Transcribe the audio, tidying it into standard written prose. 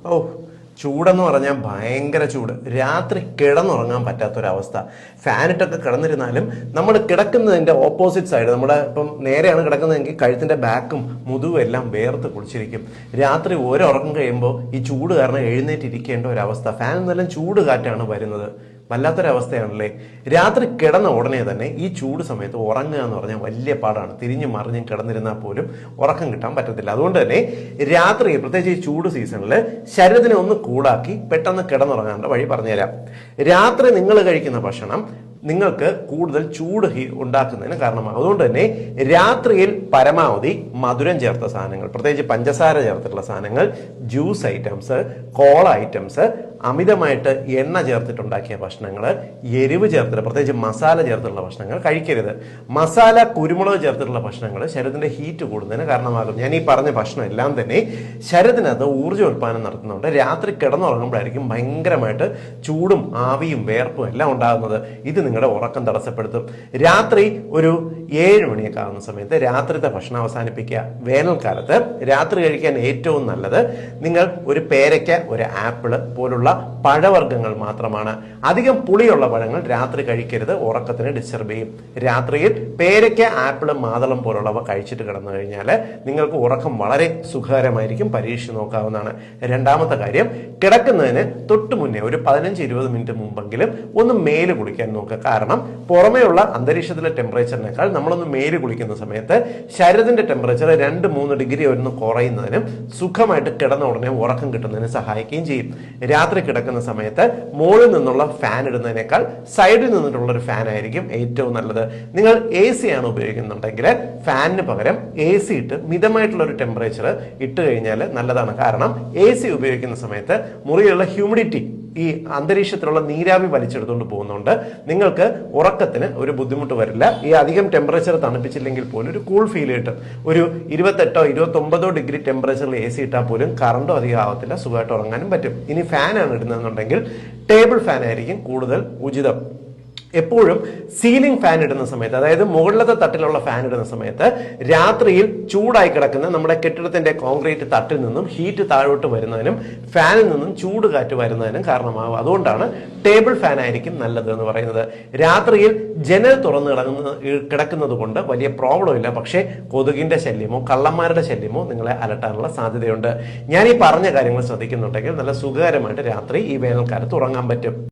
ഓ, ചൂടെന്ന് പറഞ്ഞാൽ ഭയങ്കര ചൂട്. രാത്രി കിടന്നുറങ്ങാൻ പറ്റാത്തൊരവസ്ഥ. ഫാനിട്ടൊക്കെ കിടന്നിരുന്നാലും നമ്മൾ കിടക്കുന്നതിന്റെ ഓപ്പോസിറ്റ് സൈഡ്, നമ്മുടെ ഇപ്പം നേരെയാണ് കിടക്കുന്നതെങ്കിൽ കഴുത്തിന്റെ ബാക്കും മുതുകും എല്ലാം വേർത്ത് കുളിച്ചിരിക്കും. രാത്രി ഒരറക്കം കഴിയുമ്പോൾ ഈ ചൂട് കാരണം എഴുന്നേറ്റിരിക്കേണ്ട ഒരവസ്ഥ. ഫാനിൽ നിന്നെല്ലാം ചൂട് കാറ്റാണ് വരുന്നത്. വല്ലാത്തൊരവസ്ഥയാണല്ലേ. രാത്രി കിടന്ന ഉടനെ തന്നെ ഈ ചൂട് സമയത്ത് ഉറങ്ങുക എന്ന് പറഞ്ഞാൽ വലിയ പാടാണ്. തിരിഞ്ഞു മറിഞ്ഞും കിടന്നിരുന്നാൽ പോലും ഉറക്കം കിട്ടാൻ പറ്റത്തില്ല. അതുകൊണ്ട് തന്നെ രാത്രി, പ്രത്യേകിച്ച് ഈ ചൂട് സീസണിൽ, ശരീരത്തിനെ ഒന്ന് കൂടാക്കി പെട്ടെന്ന് കിടന്നുറങ്ങാനുള്ള വഴി പറഞ്ഞുതരാം. രാത്രി നിങ്ങൾ കഴിക്കുന്ന ഭക്ഷണം നിങ്ങൾക്ക് കൂടുതൽ ചൂട് ഉണ്ടാക്കുന്നതിന് കാരണമാകും. അതുകൊണ്ട് തന്നെ രാത്രിയിൽ പരമാവധി മധുരം ചേർത്ത സാധനങ്ങൾ, പ്രത്യേകിച്ച് പഞ്ചസാര ചേർത്തിട്ടുള്ള സാധനങ്ങൾ, ജ്യൂസ് ഐറ്റംസ്, കോള ഐറ്റംസ്, അമിതമായിട്ട് എണ്ണ ചേർത്തിട്ടുണ്ടാക്കിയ ഭക്ഷണങ്ങൾ, എരിവ് ചേർത്തിട്ട് പ്രത്യേകിച്ച് മസാല ചേർത്തിട്ടുള്ള ഭക്ഷണങ്ങൾ കഴിക്കരുത്. മസാല, കുരുമുളക് ചേർത്തിട്ടുള്ള ഭക്ഷണങ്ങൾ ശരീരത്തിന്റെ ഹീറ്റ് കൂടുന്നതിന് കാരണമാകും. ഞാൻ ഈ പറഞ്ഞ ഭക്ഷണം എല്ലാം തന്നെ ശരീരത്തിനകത്ത് ഊർജ്ജോൽപാദനം നടത്തുന്നുണ്ട്. രാത്രി കിടന്നുറങ്ങുമ്പോഴായിരിക്കും ഭയങ്കരമായിട്ട് ചൂടും ആവിയും വേർപ്പും എല്ലാം ഉണ്ടാകുന്നത്. ഇത് നിങ്ങളുടെ ഉറക്കം തടസ്സപ്പെടുത്തും. രാത്രി ഒരു 7 മണിയൊക്കെ ആകുന്ന സമയത്ത് രാത്രിത്തെ ഭക്ഷണം അവസാനിപ്പിക്കുക. വേനൽക്കാലത്ത് രാത്രി കഴിക്കാൻ ഏറ്റവും നല്ലത് നിങ്ങൾ ഒരു പേരയ്ക്ക, ഒരു ആപ്പിള് പോലുള്ള പഴവർഗ്ഗങ്ങൾ മാത്രമാണ്. അധികം പുളിയുള്ള പഴങ്ങൾ രാത്രി കഴിക്കരുത്, ഉറക്കത്തിന് ഡിസ്റ്റർബ് ചെയ്യും. രാത്രിയിൽ പേരയ്ക്ക, ആപ്പിള്, മാതളം പോലുള്ളവ കഴിച്ചിട്ട് കിടന്നു കഴിഞ്ഞാൽ നിങ്ങൾക്ക് ഉറക്കം വളരെ സുഖകരമായിരിക്കും. പരീക്ഷിച്ച് നോക്കാവുന്നതാണ്. രണ്ടാമത്തെ കാര്യം, കിടക്കുന്നതിന് തൊട്ട് മുന്നേ ഒരു 15-20 മിനിറ്റ് മുമ്പെങ്കിലും ഒന്ന് മേല് കുളിക്കാൻ നോക്കുക. കാരണം പുറമേയുള്ള അന്തരീക്ഷത്തിലെ ടെമ്പറേച്ചറിനേക്കാൾ നമ്മളൊന്ന് മേല് കുളിക്കുന്ന സമയത്ത് ശരീരത്തിന്റെ ടെമ്പറേച്ചർ 2-3 ഡിഗ്രി ഒന്ന് കുറയുന്നതിനും സുഖമായിട്ട് കിടന്ന ഉടനെ ഉറക്കം കിട്ടുന്നതിന് സഹായിക്കുകയും ചെയ്യും. രാത്രി കിടക്കുന്ന സമയത്ത് മുകളിൽ നിന്നുള്ള ഫാൻ ഇടുന്നതിനേക്കാൾ സൈഡിൽ നിന്നിട്ടുള്ള ഒരു ഫാൻ ആയിരിക്കും ഏറ്റവും നല്ലത്. നിങ്ങൾ AC ആണ് ഉപയോഗിക്കുന്നുണ്ടെങ്കിൽ ഫാനിന് പകരം AC ഇട്ട് മിതമായിട്ടുള്ള ഒരു ടെമ്പറേച്ചർ ഇട്ട് കഴിഞ്ഞാൽ നല്ലതാണ്. കാരണം AC ഉപയോഗിക്കുന്ന സമയത്ത് മുറിയിലുള്ള ഹ്യൂമിഡിറ്റി, ഈ അന്തരീക്ഷത്തിലുള്ള നീരാവി വലിച്ചെടുത്തുകൊണ്ട് പോകുന്നുണ്ട്. നിങ്ങൾക്ക് ഉറക്കത്തിന് ഒരു ബുദ്ധിമുട്ട് വരില്ല. ഈ അധികം ടെമ്പറേച്ചർ തണുപ്പിച്ചില്ലെങ്കിൽ പോലും ഒരു കൂൾ ഫീൽ കിട്ടും. ഒരു 28-29 ഡിഗ്രി ടെമ്പറേച്ചറിൽ AC ഇട്ടാൽ പോലും കറണ്ടും അധികം ആവത്തില്ല, സുഖമായിട്ട് ഉറങ്ങാനും പറ്റും. ഇനി ഫാനാണ് ഇടുന്നതെന്നുണ്ടെങ്കിൽ ടേബിൾ ഫാൻ ആയിരിക്കും കൂടുതൽ ഉചിതം. എപ്പോഴും സീലിംഗ് ഫാൻ ഇടുന്ന സമയത്ത്, അതായത് മുകളിലത്തെ തട്ടിലുള്ള ഫാൻ ഇടുന്ന സമയത്ത് രാത്രിയിൽ ചൂടായി കിടക്കുന്ന നമ്മുടെ കെട്ടിടത്തിന്റെ കോൺക്രീറ്റ് തട്ടിൽ നിന്നും ഹീറ്റ് താഴോട്ട് വരുന്നതിനും ഫാനിൽ നിന്നും ചൂട് കാറ്റ് വരുന്നതിനും കാരണമാകും. അതുകൊണ്ടാണ് ടേബിൾ ഫാൻ ആയിരിക്കും നല്ലത് എന്ന് പറയുന്നത്. രാത്രിയിൽ ജനൽ തുറന്ന് കിടക്കുന്നത് കൊണ്ട് വലിയ പ്രോബ്ലം ഇല്ല. പക്ഷേ കൊതുകിന്റെ ശല്യമോ കള്ളന്മാരുടെ ശല്യമോ നിങ്ങളെ അലട്ടാനുള്ള സാധ്യതയുണ്ട്. ഞാൻ ഈ പറഞ്ഞ കാര്യങ്ങൾ ശ്രദ്ധിക്കുന്നുണ്ടെങ്കിൽ നല്ല സുഖകരമായിട്ട് രാത്രി ഈ വേനൽക്കാലത്ത് ഉറങ്ങാൻ പറ്റും.